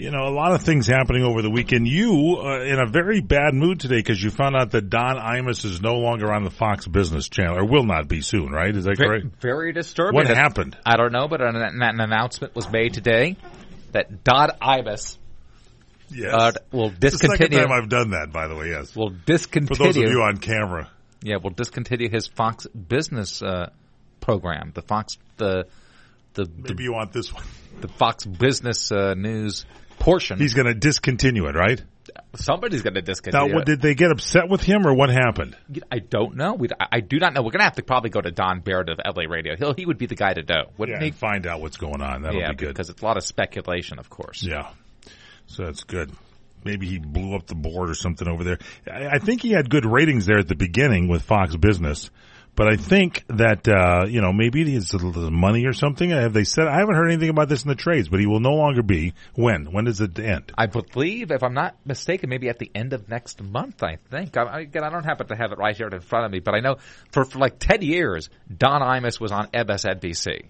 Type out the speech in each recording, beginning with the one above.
A lot of things happening over the weekend. You, in a very bad mood today because you found out that Don Imus is no longer on the Fox Business Channel, or will not be soon, right? Is that correct? Very disturbing. What happened? I don't know, but an announcement was made today that Don Imus will discontinue. It's the second time I've done that, by the way, yes. Will discontinue. For those of you on camera. Yeah, will discontinue his Fox Business program. Maybe you want this one. The Fox Business News portion. He's going to discontinue it, right? Somebody's going to discontinue it. Did they get upset with him, or what happened? I don't know. I do not know. We're going to have to probably go to Don Baird of LA Radio. He would be the guy to know, wouldn't he? And find out what's going on. That'll be good. Because it's a lot of speculation, of course. Yeah. So that's good. Maybe he blew up the board or something over there. I think he had good ratings there at the beginning with Fox Business. But I think that, maybe it's the money or something. Have they said? I haven't heard anything about this in the trades, but he will no longer be. When? When does it end? I believe, if I'm not mistaken, maybe at the end of next month, I think. Again, I don't happen to have it right here in front of me, but I know for like 10 years, Don Imus was on MSNBC.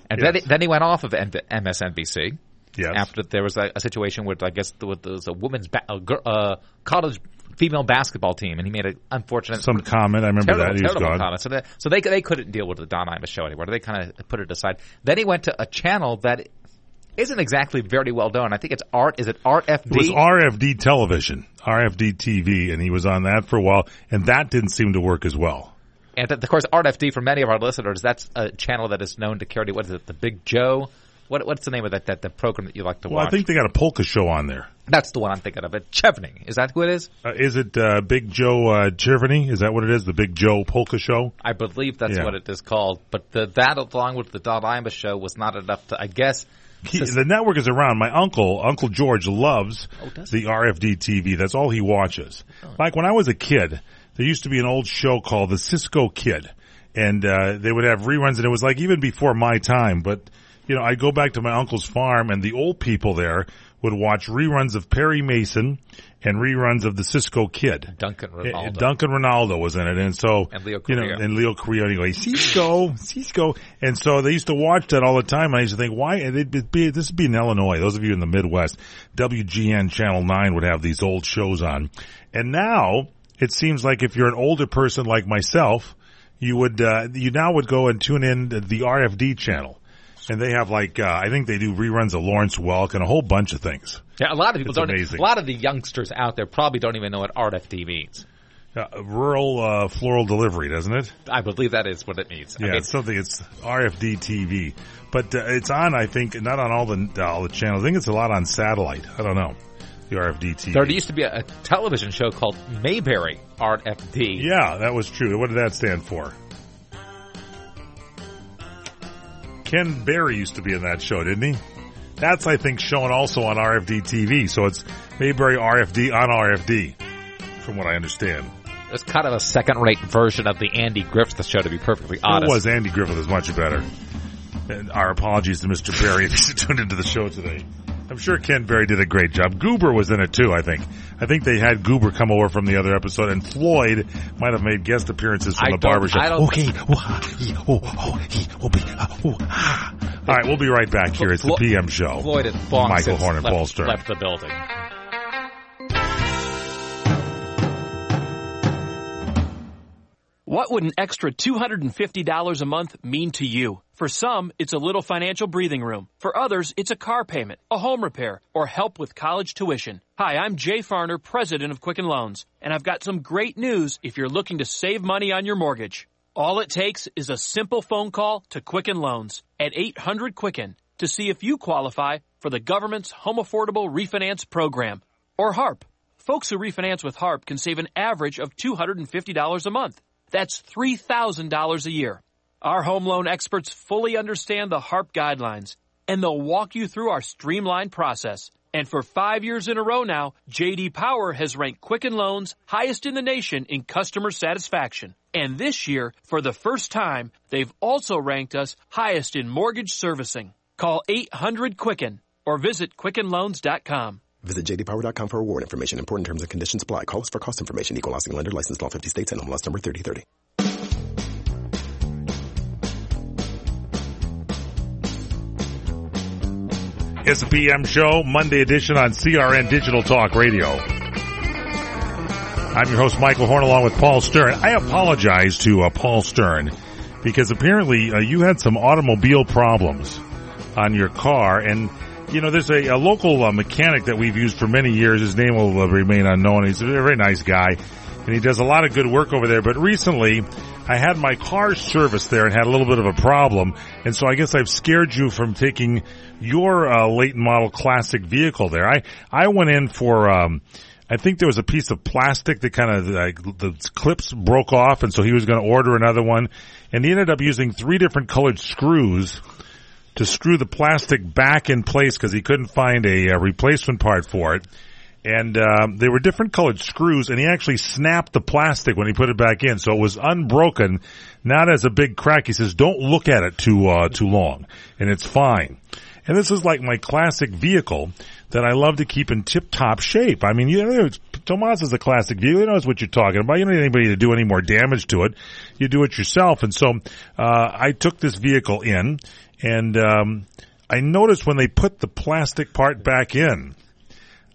And then he went off of MSNBC. Yes. After there was a situation with, I guess, there was a women's college female basketball team, and he made an unfortunate comment. I remember that. He was gone. Comment. So they couldn't deal with the Don Imus show anymore. They kind of put it aside. Then he went to a channel that isn't exactly very well known. I think it's Is it RFD? It was RFD Television, RFD TV, and he was on that for a while, and that didn't seem to work as well. And of course, RFD, for many of our listeners, that's a channel that is known to carry, what is it, the Big Joe? What's the name of that the program that you like to watch? Well, I think they got a polka show on there. That's the one I'm thinking of. Chevney. Is that who it is? Is it Big Joe Chevney? Is that what it is? The Big Joe polka show? I believe that's what it is called. But that, along with the Don Imus show, was not enough to, I guess. The network is around. My Uncle George, loves the RFD TV. That's all he watches. Oh. Like when I was a kid, there used to be an old show called The Cisco Kid. And they would have reruns, and it was like even before my time, but I'd go back to my uncle's farm, and the old people there would watch reruns of Perry Mason and reruns of the Cisco Kid. Duncan Ronaldo. Duncan Ronaldo was in it, and so and Leo Correa. And Leo Correa anyway. Cisco, and so they used to watch that all the time. And I used to think, why? This would be in Illinois. Those of you in the Midwest, WGN Channel 9 would have these old shows on, and now it seems like if you're an older person like myself, you now would go and tune in to the RFD channel. And they have I think they do reruns of Lawrence Welk and a whole bunch of things. Yeah, a lot of people don't. Amazing. A lot of the youngsters out there probably don't even know what RFD means. Rural floral delivery, doesn't it? I believe that is what it means. Yeah, it's something. It's RFD TV, but it's on. I think not on all the channels. I think it's a lot on satellite. I don't know. The RFD TV. There used to be a television show called Mayberry RFD. Yeah, that was true. What did that stand for? Ken Berry used to be in that show, didn't he? That's, I think, shown also on RFD TV. So it's Mayberry RFD on RFD, from what I understand. It's kind of a second-rate version of the Andy Griffith show, to be perfectly honest. It was. Andy Griffith is much better. And our apologies to Mr. Berry if he's tuned into the show today. I'm sure Ken Berry did a great job. Goober was in it, too, I think. I think they had Goober come over from the other episode, and Floyd might have made guest appearances from the barbershop. Okay. All right, we'll be right back here. It's the PM show. Floyd and Fong Michael Horn and Paul Stern left the building. What would an extra $250 a month mean to you? For some, it's a little financial breathing room. For others, it's a car payment, a home repair, or help with college tuition. Hi, I'm Jay Farner, president of Quicken Loans, and I've got some great news if you're looking to save money on your mortgage. All it takes is a simple phone call to Quicken Loans at 800-QUICKEN to see if you qualify for the government's Home Affordable Refinance Program, or HARP. Folks who refinance with HARP can save an average of $250 a month. That's $3,000 a year. Our home loan experts fully understand the HARP guidelines, and they'll walk you through our streamlined process. And for 5 years in a row now, J.D. Power has ranked Quicken Loans highest in the nation in customer satisfaction. And this year, for the first time, they've also ranked us highest in mortgage servicing. Call 800-QUICKEN or visit QuickenLoans.com. Visit jdpower.com for award information. Important terms and conditions apply. Call us for cost information. Equal housing lender. Licensed in all 50 states and MLS number 3030. It's the PM Show, Monday edition on CRN Digital Talk Radio. I'm your host, Michael Horn, along with Paul Stern. I apologize to Paul Stern because apparently you had some automobile problems on your car. And, you know, there's a local mechanic that we've used for many years. His name will remain unknown. He's a very nice guy, and he does a lot of good work over there. But recently, I had my car serviced there and had a little bit of a problem. And so I guess I've scared you from taking your late model classic vehicle there. I went in for I think there was a piece of plastic that kind of the clips broke off, and so he was going to order another one. And he ended up using 3 different colored screws to screw the plastic back in place because he couldn't find a replacement part for it. And they were different colored screws, and he actually snapped the plastic when he put it back in, so it was unbroken, not as a big crack. He says, don't look at it too long, and it's fine. And this is like my classic vehicle that I love to keep in tip-top shape. I mean, you know, Tomas is a classic vehicle. He knows what you're talking about. You don't need anybody to do any more damage to it. You do it yourself. And so I took this vehicle in, and I noticed when they put the plastic part back in,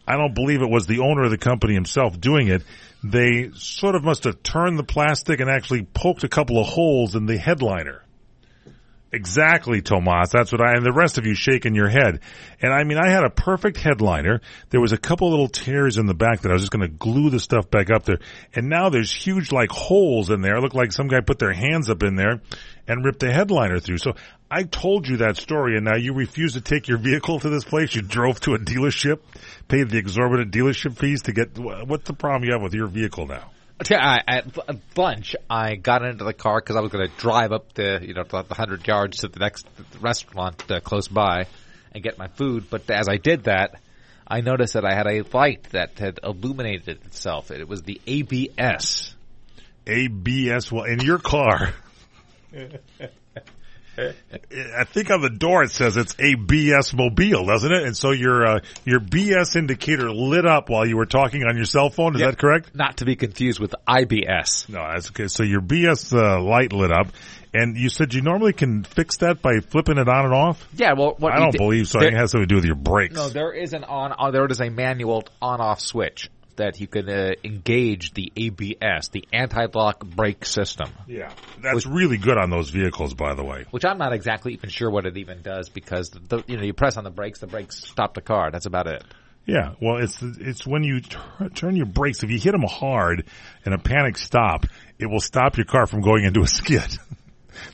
I don't believe it was the owner of the company himself doing it. They sort of must have turned the plastic and actually poked a couple of holes in the headliner. Exactly, Tomas. That's what and the rest of you shaking your head. And I mean, I had a perfect headliner. There was a couple little tears in the back that I was just going to glue the stuff back up there. And now there's huge like holes in there. It looked like some guy put their hands up in there and ripped the headliner through. So I told you that story, and now you refuse to take your vehicle to this place. You drove to a dealership, paid the exorbitant dealership fees to get, what's the problem you have with your vehicle now? At lunch, I got into the car because I was going to drive up the 100 yards to the next restaurant close by and get my food. But as I did that, I noticed that I had a light that had illuminated itself. It was the ABS. ABS? Well, in your car, I think on the door it says it's a BS Mobile, doesn't it? And so your BS indicator lit up while you were talking on your cell phone. Is that correct? Not to be confused with IBS. No, that's okay. So your BS light lit up, and you said you normally can fix that by flipping it on and off. Yeah, well, I don't believe so. I think it has something to do with your brakes. No, there is there is a manual on-off switch that you can engage the ABS, the anti-lock brake system. Yeah, that's really good on those vehicles, by the way. Which I'm not exactly even sure what it even does because you press on the brakes stop the car. That's about it. Yeah, well, it's when you turn your brakes. If you hit them hard in a panic stop, it will stop your car from going into a skid.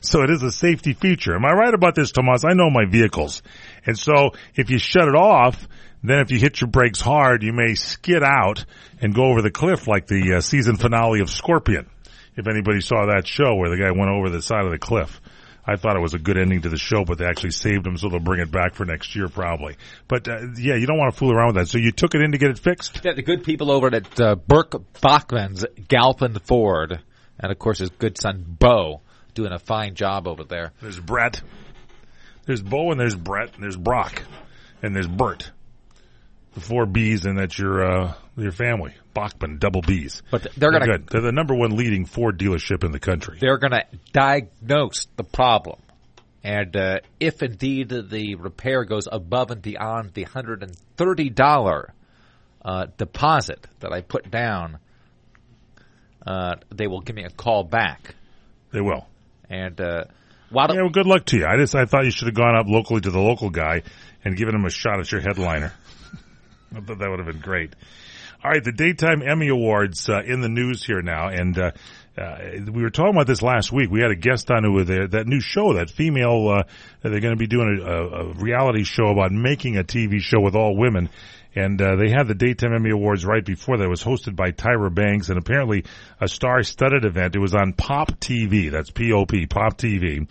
So it is a safety feature. Am I right about this, Tomas? I know my vehicles, and so if you shut it off, then if you hit your brakes hard, you may skid out and go over the cliff like the season finale of Scorpion. If anybody saw that show where the guy went over the side of the cliff. I thought it was a good ending to the show, but they actually saved him, so they'll bring it back for next year probably. But, yeah, you don't want to fool around with that. So you took it in to get it fixed? Yeah, the good people over at Burke Bachman's Galpin Ford, and, of course, his good son, Bo, doing a fine job over there. There's Brett. There's Bo, and there's Brett, and there's Brock, and there's Bert. The 4 B's, and that's your family. Bachman, double B's. But they're good. They're the number 1 leading Ford dealership in the country. They're going to diagnose the problem. And if indeed the repair goes above and beyond the $130 deposit that I put down, they will give me a call back. They will. And well, good luck to you. I thought you should have gone up locally to the local guy and given him a shot at your headliner. I thought that would have been great. All right, the Daytime Emmy Awards in the news here now, and we were talking about this last week. We had a guest on who was there, that new show, that female, they're going to be doing a reality show about making a TV show with all women, and they had the Daytime Emmy Awards right before that. It was hosted by Tyra Banks, and apparently a star-studded event. It was on Pop TV, that's P-O-P, Pop TV.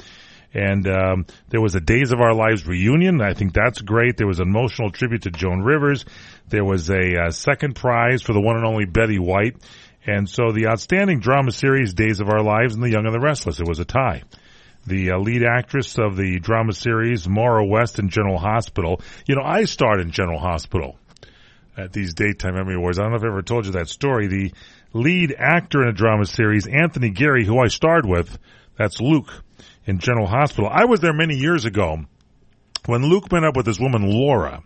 And there was a Days of Our Lives reunion. I think that's great. There was an emotional tribute to Joan Rivers. There was a second prize for the one and only Betty White. And so the outstanding drama series, Days of Our Lives, and The Young and the Restless. It was a tie. The lead actress of the drama series, Maura West in General Hospital. You know, I starred in General Hospital at these Daytime Emmy Awards. I don't know if I ever told you that story. The lead actor in a drama series, Anthony Gary, who I starred with, that's Luke, in General Hospital. I was there many years ago when Luke met up with this woman, Laura,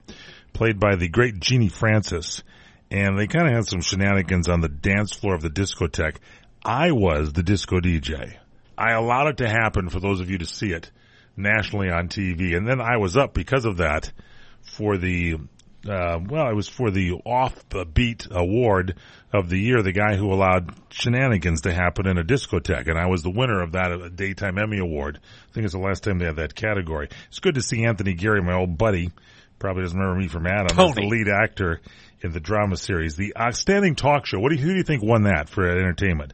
played by the great Jeannie Francis, and they kind of had some shenanigans on the dance floor of the discotheque, I was the disco DJ. I allowed it to happen for those of you to see it nationally on TV. And then I was up because of that for the, it was for the Off-Beat Award of the year, the guy who allowed shenanigans to happen in a discotheque. And I was the winner of that Daytime Emmy Award. I think it's the last time they had that category. It's good to see Anthony Gary, my old buddy. Probably doesn't remember me from Adam. As the lead actor in the drama series. The Outstanding Talk Show. Who do you think won that for entertainment?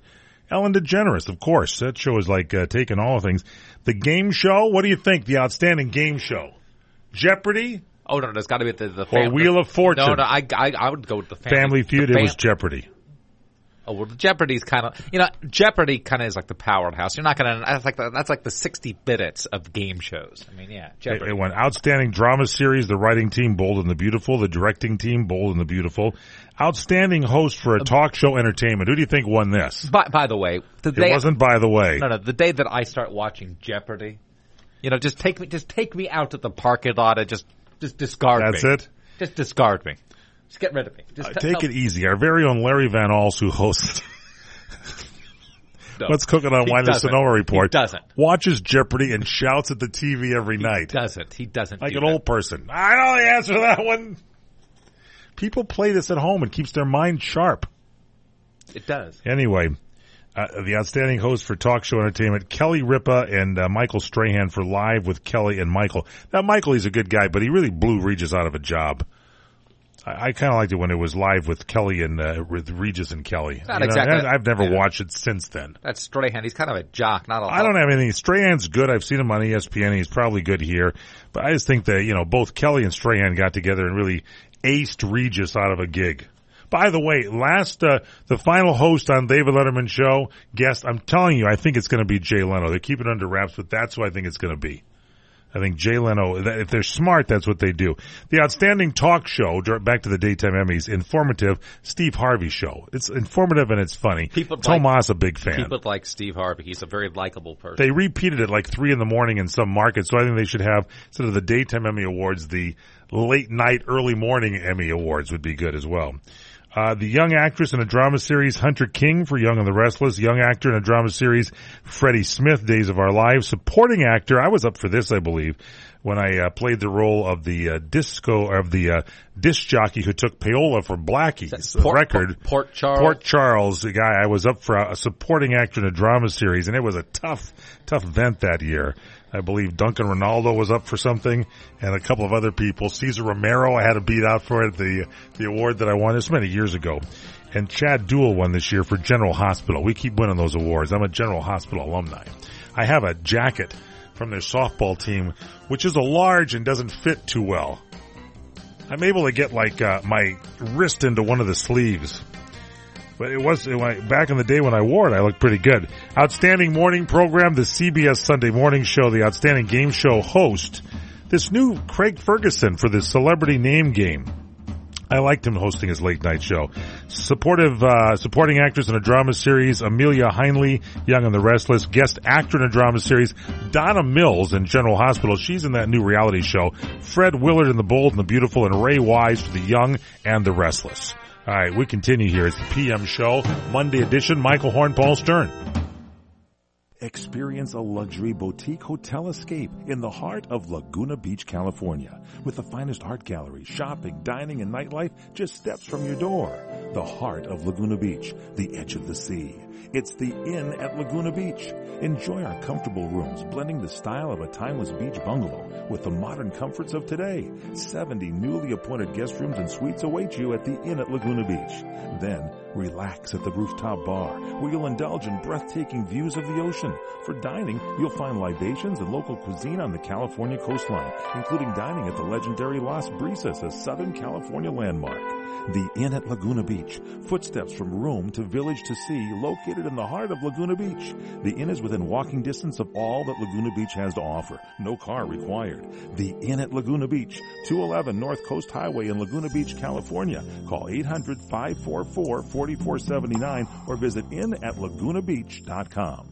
Ellen DeGeneres, of course. That show is like taking all things. The game show, what do you think? The Outstanding Game Show. Jeopardy? Oh, no, there's got to be the or Wheel of Fortune. No, I would go with the Family Feud. It was Jeopardy. Oh, well, Jeopardy's kind of, Jeopardy kind of is like the powerhouse. You're not going to, that's like the 60 minutes of game shows. I mean, yeah, Jeopardy. It won Outstanding Drama Series, the writing team, Bold and the Beautiful, the directing team, Bold and the Beautiful. Outstanding host for a talk show entertainment. Who do you think won this? By the way. It wasn't by the way. No, the day that I start watching Jeopardy, just take me out to the parking lot and just discard me. That's it? Just discard me. Just get rid of me. Take it easy. Our very own Larry Van Alst, who hosts What's Cooking on Wine and Sonoma Report, watches Jeopardy and shouts at the TV every night. He doesn't. Like an old person. I know the answer to that one. People play this at home and keeps their mind sharp. It does. Anyway, the outstanding host for talk show entertainment, Kelly Ripa and Michael Strahan for Live with Kelly and Michael. Now, Michael, he's a good guy, but he really blew Regis out of a job. I kind of liked it when it was Live with Kelly and with Regis and Kelly. Not exactly. I've never watched it since then. That's Strahan. He's kind of a jock. I don't have anything. Strahan's good. I've seen him on ESPN. He's probably good here. But I just think that, both Kelly and Strahan got together and really aced Regis out of a gig. By the way, the final host on David Letterman's show, guest, I'm telling you, I think it's going to be Jay Leno. They keep it under wraps, but that's who I think it's going to be. I think Jay Leno, if they're smart, that's what they do. The Outstanding Talk Show, back to the Daytime Emmys, informative, Steve Harvey show. It's informative and it's funny. Tomas, a big fan. People like Steve Harvey. He's a very likable person. They repeated it like 3 a.m. in some markets, so I think they should have, instead of the Daytime Emmy Awards, the late night, early morning Emmy Awards would be good as well. The young actress in a drama series, Hunter King for Young and the Restless. Young actor in a drama series, Freddie Smith, Days of Our Lives. Supporting actor, I was up for this, I believe, when I played the role of the disc jockey who took payola from Blackie's record. Port Charles. Port Charles, the guy. I was up for a supporting actor in a drama series, and it was a tough event that year. I believe Duncan Ronaldo was up for something, and a couple of other people. Cesar Romero, I had to beat out for it, the award that I won. This many years ago. And Chad Duell won this year for General Hospital. We keep winning those awards. I'm a General Hospital alumni. I have a jacket from their softball team, which is a large and doesn't fit too well. I'm able to get my wrist into one of the sleeves. But back in the day when I wore it, I looked pretty good. Outstanding morning program, the CBS Sunday Morning Show, the Outstanding Game Show host. This new Craig Ferguson for the Celebrity Name Game. I liked him hosting his late night show. Supporting actress in a drama series, Amelia Heinle, Young and the Restless. Guest actor in a drama series, Donna Mills in General Hospital. She's in that new reality show. Fred Willard in The Bold and the Beautiful, and Ray Wise for the Young and the Restless. All right, we continue here. It's the PM show, Monday edition. Michael Horn, Paul Stern. Experience a luxury boutique hotel escape in the heart of Laguna Beach, California. With the finest art gallery, shopping, dining, and nightlife just steps from your door. The heart of Laguna Beach, the edge of the sea. It's the Inn at Laguna Beach. Enjoy our comfortable rooms, blending the style of a timeless beach bungalow with the modern comforts of today. 70 newly appointed guest rooms and suites await you at the Inn at Laguna Beach. Then, relax at the rooftop bar, where you'll indulge in breathtaking views of the ocean. For dining, you'll find libations and local cuisine on the California coastline, including dining at the legendary Las Brisas, a Southern California landmark. The Inn at Laguna Beach. Footsteps from room to village to sea, located in the heart of Laguna Beach. The Inn is within walking distance of all that Laguna Beach has to offer. No car required. The Inn at Laguna Beach, 211 North Coast Highway in Laguna Beach, California. Call 800-544-4479 or visit inatlagunabeach.com.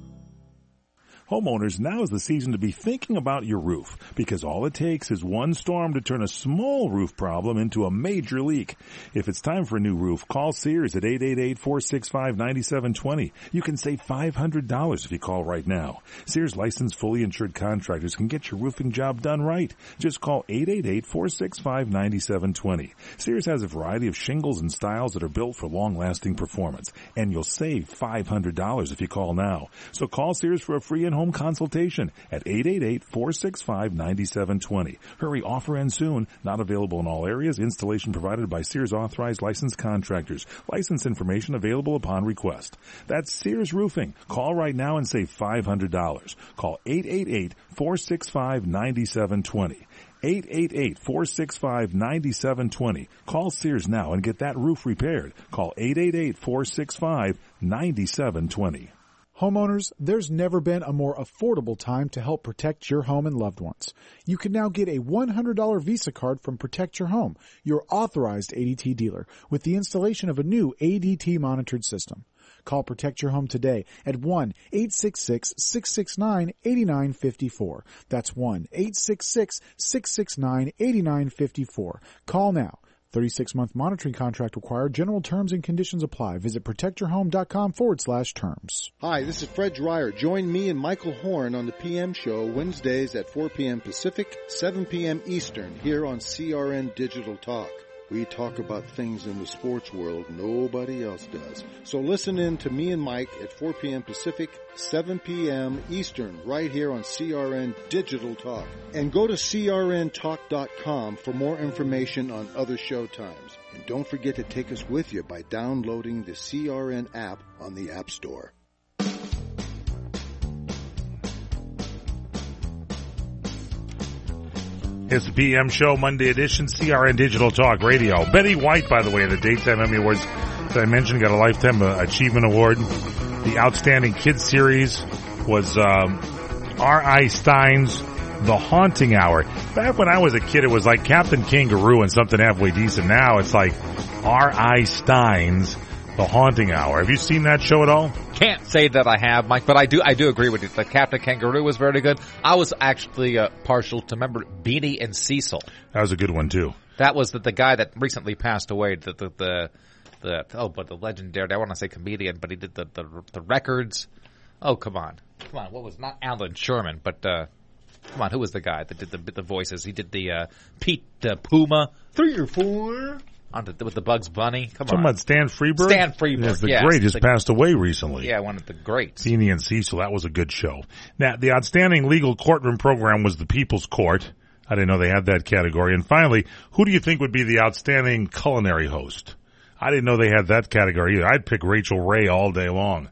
Homeowners, now is the season to be thinking about your roof, because all it takes is one storm to turn a small roof problem into a major leak. If it's time for a new roof, call Sears at 888-465-9720. You can save $500 if you call right now. Sears licensed, fully insured contractors can get your roofing job done right. Just call 888-465-9720. Sears has a variety of shingles and styles that are built for long-lasting performance, and you'll save $500 if you call now. So call Sears for a free in-home consultation at 888-465-9720. Hurry, offer ends soon. Not available in all areas. Installation provided by Sears authorized licensed contractors. License information available upon request. That's Sears Roofing. Call right now and save $500. Call 888-465-9720. 888-465-9720. Call Sears now and get that roof repaired. Call 888-465-9720. Homeowners, there's never been a more affordable time to help protect your home and loved ones. You can now get a $100 Visa card from Protect Your Home, your authorized ADT dealer, with the installation of a new ADT monitored system. Call Protect Your Home today at 1-866-669-8954. That's 1-866-669-8954. Call now. 36-month monitoring contract required. General terms and conditions apply. Visit protectyourhome.com/terms. Hi, this is Fred Dreyer. Join me and Michael Horn on the PM show Wednesdays at 4 p.m. Pacific, 7 p.m. Eastern, here on CRN Digital Talk. We talk about things in the sports world nobody else does. So listen in to me and Mike at 4 p.m. Pacific, 7 p.m. Eastern, right here on CRN Digital Talk. And go to crntalk.com for more information on other show times. And don't forget to take us with you by downloading the CRN app on the App Store. It's the PM show, Monday edition, CRN Digital Talk Radio. Betty White, by the way, the Daytime Emmy Awards, as I mentioned, got a Lifetime Achievement Award. The Outstanding Kids Series was R.I. Stein's The Haunting Hour. Back when I was a kid, it was like Captain Kangaroo and something halfway decent. Now it's like R.I. Stein's The Haunting Hour. Have you seen that show at all? Can't say that I have, Mike, but I do agree with you. The Captain Kangaroo was very good. I was actually partial to, remember, Beanie and Cecil. That was a good one too. That was the guy that recently passed away. But the legendary, I want to say comedian, but he did the records. Oh, come on, what was not Alan Sherman, but come on, who was the guy that did the voices? He did the Pete Puma 3 or 4. With the Bugs Bunny. Talking about Stan Freberg? Stan Freberg, yes. The great just passed away recently. Yeah, one of the greats. Beanie and Cecil, that was a good show. Now, the Outstanding Legal Courtroom Program was the People's Court. I didn't know they had that category. And finally, who do you think would be the Outstanding Culinary Host? I didn't know they had that category either. I'd pick Rachel Ray all day long.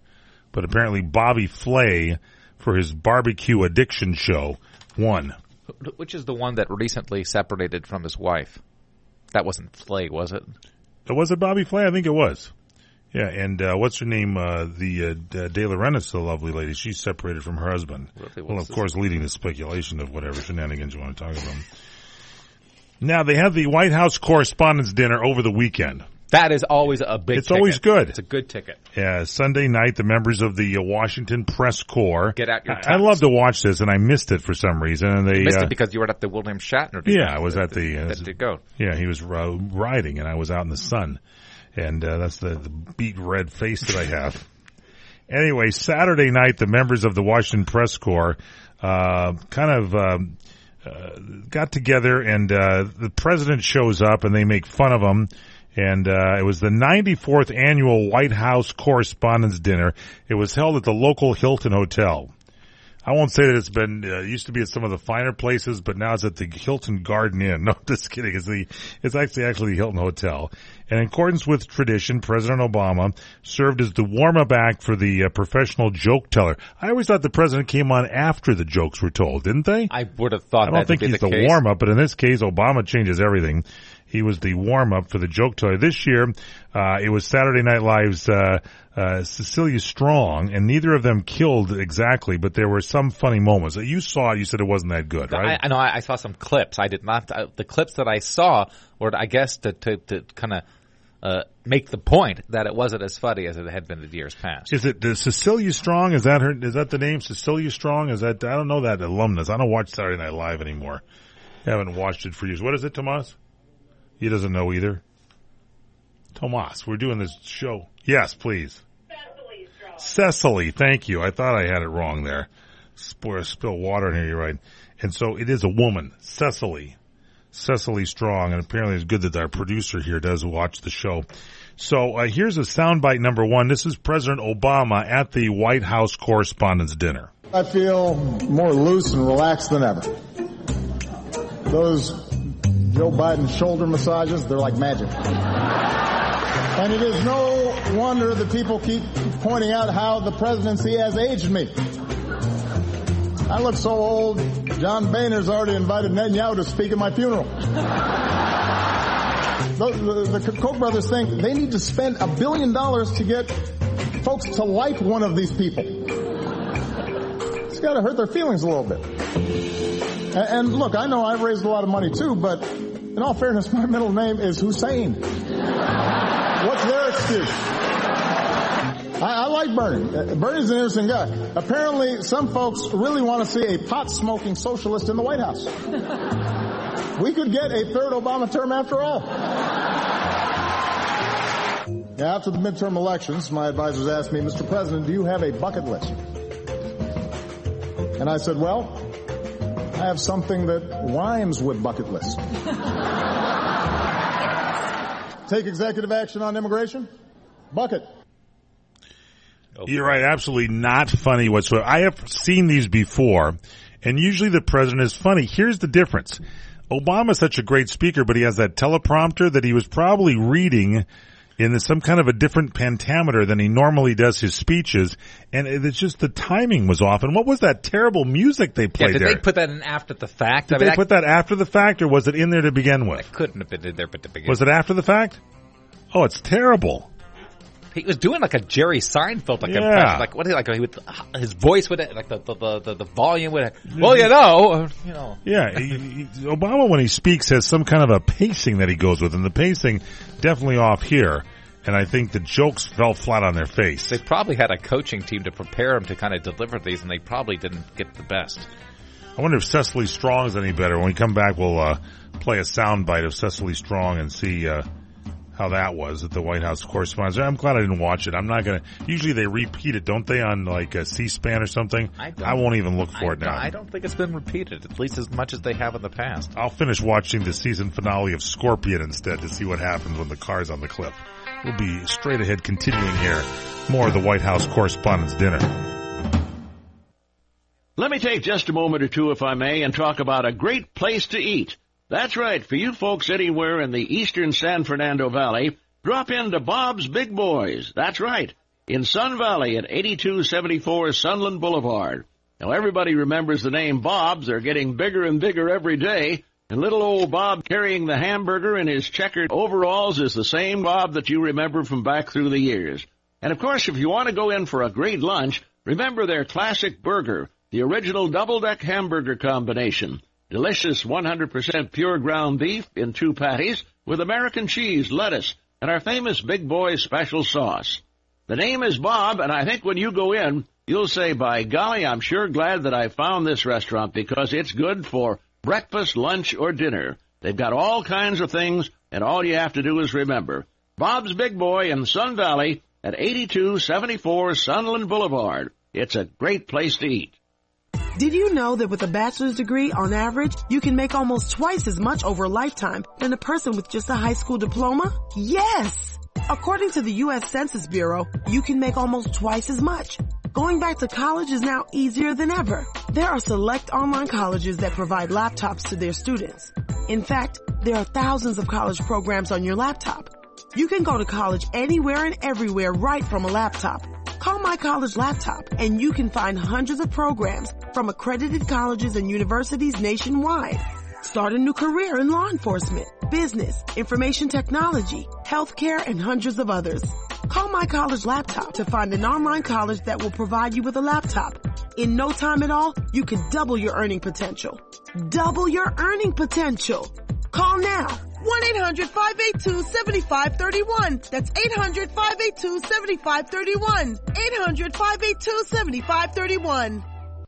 But apparently Bobby Flay, for his barbecue addiction show, won. Which is the one that recently separated from his wife? That wasn't Flay, was it? Was it Bobby Flay? I think it was. Yeah, and what's her name? De Laurentiis, the lovely lady. She's separated from her husband. Really, well, of course, leading to speculation of whatever shenanigans you want to talk about. Now, they have the White House Correspondents' Dinner over the weekend. That is always a big It's ticket. Always good. It's a good ticket. Yeah, Sunday night, the members of the Washington Press Corps. Get out your tux. I love to watch this, and I missed it for some reason. And they missed it because you were at the William Shatner. Yeah, I was at the... that did go. Yeah, he was riding, and I was out in the sun. And that's the beet red face that I have. Anyway, Saturday night, the members of the Washington Press Corps got together, and the president shows up, and they make fun of him. And it was the 94th annual White House Correspondents' Dinner. It was held at the local Hilton Hotel. I won't say that it's been used to be at some of the finer places, but now it's at the Hilton Garden Inn. No, just kidding. It's actually the Hilton Hotel. And in accordance with tradition, President Obama served as the warm-up act for the professional joke teller. I always thought the president came on after the jokes were told, didn't they? I would have thought that. I don't think he's the warm-up, but in this case, Obama changes everything. He was the warm-up for the joke teller. This year, it was Saturday Night Live's Cecilia Strong, and neither of them killed exactly, but there were some funny moments. You saw it, you said it wasn't that good, right? I know, I saw some clips. I did not. The clips that I saw were, I guess, to kind of make the point that it wasn't as funny as it had been in years past. Is it Cecilia Strong? Is that her? Is that the name? Cecilia Strong? Is that? I don't know that alumnus. I don't watch Saturday Night Live anymore. I haven't watched it for years. What is it, Tomas? He doesn't know either. Tomas, we're doing this show. Yes, please. Cecily Strong. Cecily, thank you. I thought I had it wrong there. Spill water in here, you're right. And so it is a woman, Cecily Strong, and apparently it's good that our producer here does watch the show. So here's a soundbite number one. This is President Obama at the White House Correspondents' Dinner. I feel more loose and relaxed than ever. Those Joe Biden shoulder massages, they're like magic. And it is no wonder that people keep pointing out how the presidency has aged me. I look so old, John Boehner's already invited Netanyahu to speak at my funeral. The Koch brothers think they need to spend $1 billion to get folks to like one of these people. It's got to hurt their feelings a little bit. And look, I know I've raised a lot of money too, but in all fairness, my middle name is Hussein. What's their excuse? I like Bernie. Bernie's an interesting guy. Apparently, some folks really want to see a pot-smoking socialist in the White House. We could get a third Obama term after all. After the midterm elections, my advisors asked me, Mr. President, do you have a bucket list? And I said, well, I have something that rhymes with bucket list. Take executive action on immigration? Bucket. You're right, absolutely not funny whatsoever. I have seen these before, and usually the president is funny. Here's the difference. Obama's such a great speaker, but he has that teleprompter that he was probably reading in some kind of a different pentameter than he normally does his speeches, and it's just the timing was off. And what was that terrible music they played there? Did they put that in after the fact? Did they put that after the fact, or was it in there to begin with? It couldn't have been in there to begin with. Was it after the fact? Oh, it's terrible. He was doing like a Jerry Seinfeld impression, like what? Like his voice with it, like the volume with it. Well, you know. Yeah, Obama when he speaks has some kind of a pacing that he goes with, and the pacing definitely off here. And I think the jokes fell flat on their face. They probably had a coaching team to prepare him to kind of deliver these, and they probably didn't get the best. I wonder if Cecily Strong is any better. When we come back, we'll play a soundbite of Cecily Strong and see how that was at the White House Correspondents'. I'm glad I didn't watch it. I'm not going to. Usually they repeat it, don't they, on like a C-SPAN or something? I won't even look for it now. I don't think it's been repeated, at least as much as they have in the past. I'll finish watching the season finale of Scorpion instead to see what happens when the car's on the cliff. We'll be straight ahead continuing here. More of the White House Correspondents' Dinner. Let me take just a moment or two, if I may, and talk about a great place to eat. That's right. For you folks anywhere in the eastern San Fernando Valley, drop into Bob's Big Boys. That's right. In Sun Valley at 8274 Sunland Boulevard. Now, everybody remembers the name Bob's. They're getting bigger and bigger every day. And little old Bob carrying the hamburger in his checkered overalls is the same Bob that you remember from back through the years. And, of course, if you want to go in for a great lunch, remember their classic burger, the original double-deck hamburger combination. Delicious 100% pure ground beef in 2 patties with American cheese, lettuce, and our famous Big Boy special sauce. The name is Bob, and I think when you go in, you'll say, by golly, I'm sure glad that I found this restaurant because it's good for breakfast, lunch, or dinner. They've got all kinds of things, and all you have to do is remember. Bob's Big Boy in Sun Valley at 8274 Sunland Boulevard. It's a great place to eat. Did you know that with a bachelor's degree, on average, you can make almost twice as much over a lifetime than a person with just a high school diploma? Yes! According to the U.S. Census Bureau, you can make almost twice as much. Going back to college is now easier than ever. There are select online colleges that provide laptops to their students. In fact, there are thousands of college programs on your laptop. You can go to college anywhere and everywhere right from a laptop. Call My College Laptop and you can find hundreds of programs from accredited colleges and universities nationwide. Start a new career in law enforcement, business, information technology, healthcare, and hundreds of others. Call My College Laptop to find an online college that will provide you with a laptop. In no time at all, you can double your earning potential. Double your earning potential. Call now 1-800-582-7531. That's 800-582-7531. 800-582-7531.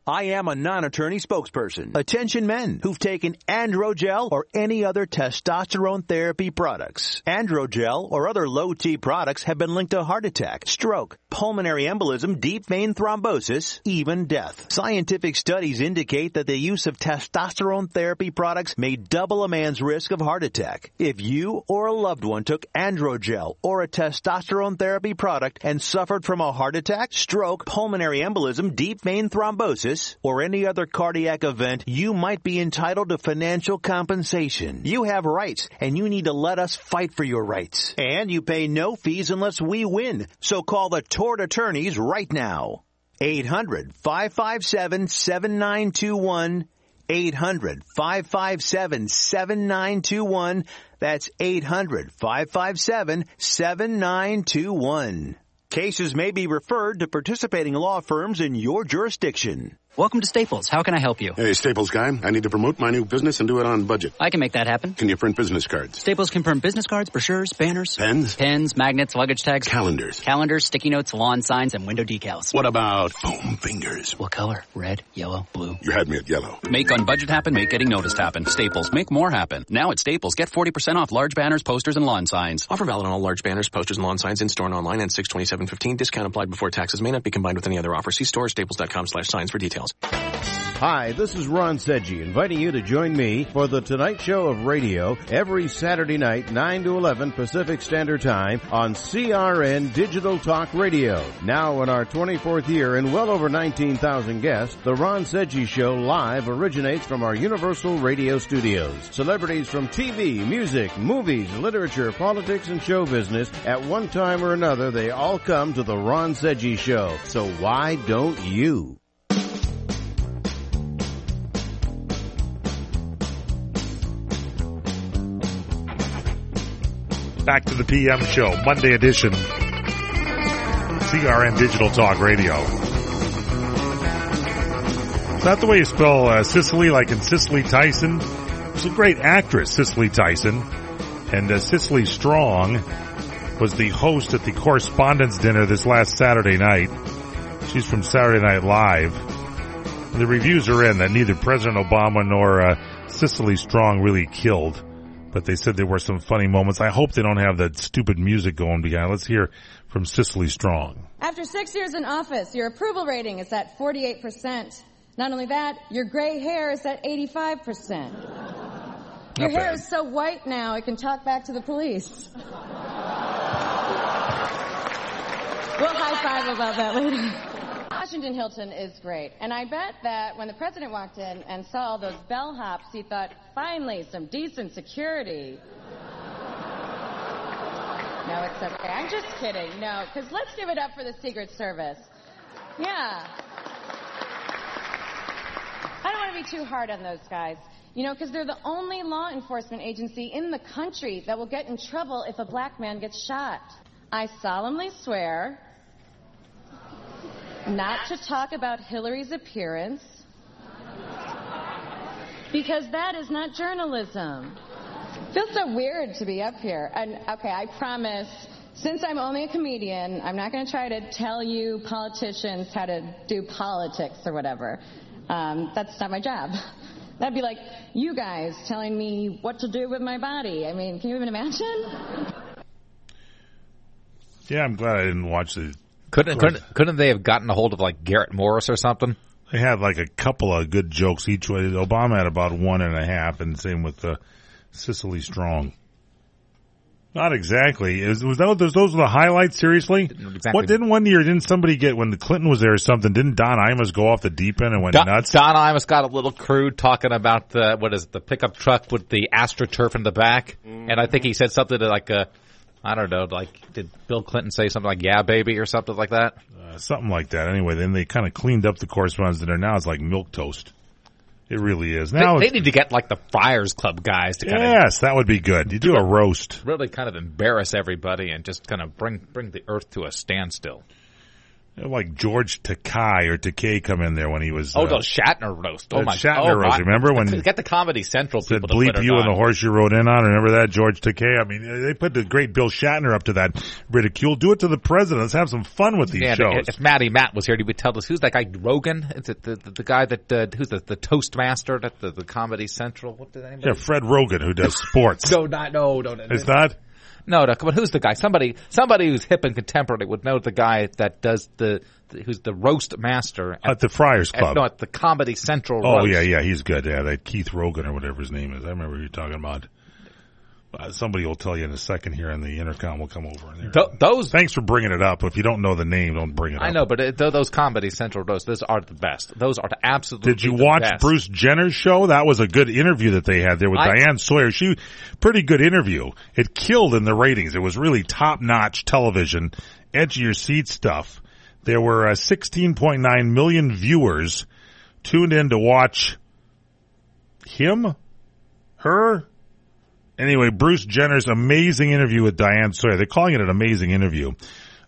I am a non-attorney spokesperson. Attention men who've taken Androgel or any other testosterone therapy products. Androgel or other low-T products have been linked to heart attack, stroke, pulmonary embolism, deep vein thrombosis, even death. Scientific studies indicate that the use of testosterone therapy products may double a man's risk of heart attack. If you or a loved one took Androgel or a testosterone therapy product and suffered from a heart attack, stroke, pulmonary embolism, deep vein thrombosis, or any other cardiac event, you might be entitled to financial compensation. You have rights, and you need to let us fight for your rights. And you pay no fees unless we win. So call the tort attorneys right now. 800-557-7921. 800-557-7921. That's 800-557-7921. Cases may be referred to participating law firms in your jurisdiction. Welcome to Staples. How can I help you? Hey, Staples guy. I need to promote my new business and do it on budget. I can make that happen. Can you print business cards? Staples can print business cards, brochures, banners. Pens? Pens, magnets, luggage tags. Calendars. Calendars, sticky notes, lawn signs, and window decals. What about foam fingers? What color? Red, yellow, blue. You had me at yellow. Make on budget happen, make getting noticed happen. Staples, make more happen. Now at Staples, get 40% off large banners, posters, and lawn signs. Offer valid on all large banners, posters, and lawn signs in-store and online and 6/27/15. Discount applied before taxes. May not be combined with any other offer. See store staples.com/signs for details. Hi, this is Ron Sedgy, inviting you to join me for The Tonight Show of Radio every Saturday night, 9 to 11 Pacific Standard Time on CRN Digital Talk Radio. Now in our 24th year and well over 19,000 guests, The Ron Sedgy Show live originates from our Universal Radio studios. Celebrities from TV, music, movies, literature, politics, and show business, at one time or another, they all come to The Ron Sedgy Show. So why don't you? Back to the PM show, Monday edition, CRN Digital Talk Radio. Is that the way you spell Cicely, like in Cicely Tyson? She's a great actress, Cicely Tyson. And Cicely Strong was the host at the Correspondents' Dinner this last Saturday night. She's from Saturday Night Live. And the reviews are in that neither President Obama nor Cicely Strong really killed. But they said there were some funny moments. I hope they don't have that stupid music going behind. Let's hear from Cicely Strong. After 6 years in office, your approval rating is at 48%. Not only that, your gray hair is at 85%. Your hair is so white now, it can talk back to the police. We'll high five about that later. Washington Hilton is great, and I bet that when the president walked in and saw all those bellhops, he thought, finally, some decent security. No, it's okay. I'm just kidding. No, because let's give it up for the Secret Service. Yeah. I don't want to be too hard on those guys, you know, because they're the only law enforcement agency in the country that will get in trouble if a black man gets shot. I solemnly swear not to talk about Hillary's appearance, because that is not journalism. It feels so weird to be up here. And, okay, I promise, since I'm only a comedian, I'm not going to try to tell you politicians how to do politics or whatever. That's not my job. That'd be like you guys telling me what to do with my body. I mean, can you even imagine? Yeah, I'm glad I didn't watch the... Couldn't they have gotten a hold of, like, Garrett Morris or something? They had, like, a couple of good jokes each way. Obama had about 1.5, and same with Cicely Strong. Not exactly. Was those were the highlights, seriously? Exactly. What, didn't somebody get, when the Clinton was there or something, didn't Don Imus go off the deep end and went nuts? Don Imus got a little crude talking about the pickup truck with the AstroTurf in the back. Mm-hmm. And I think he said something to like, I don't know, like, did Bill Clinton say something like, yeah, baby, or something like that? Something like that. Anyway, then they kind of cleaned up the Correspondents' Dinner. Now it's like milquetoast. It really is. Now they need to get, like, the Friars Club guys to kind of... Yes, that would be good. You do a roast. Really kind of embarrass everybody and just kind of bring the earth to a standstill. Like George Takei or Takei come in there when he was... the Shatner roast. Oh, my God. Shatner roast. Remember when... Get the Comedy Central people to bleep put it you on. and the horse you rode in on. Remember that, George Takei? I mean, they put the great Bill Shatner up to that ridicule. Do it to the president. Let's have some fun with these shows. If Matt was here, he would tell us, who's that guy, Rogan? Is it the guy that, who's the Toastmaster at the Comedy Central? What did anybody... Yeah, Fred Rogan, who does sports. No. It's not? No, but who's the guy? Somebody who's hip and contemporary would know the guy that does who's the roast master at the Friars Club. At the Comedy Central. Oh, roast. yeah, he's good. Yeah, that Keith Rogan or whatever his name is. I remember you talking about. Somebody will tell you in a second here, and the intercom will come over. Those. Thanks for bringing it up. If you don't know the name, don't bring it up. I know, but those Comedy Central roasts, those are the best. Those are absolutely. Did you watch best. Bruce Jenner's show? That was a good interview that they had there with Diane Sawyer. Pretty good interview. It killed in the ratings. It was really top-notch television, edge of your seat stuff. There were 16.9 million viewers tuned in to watch her. Anyway, Bruce Jenner's amazing interview with Diane Sawyer. They're calling it an amazing interview.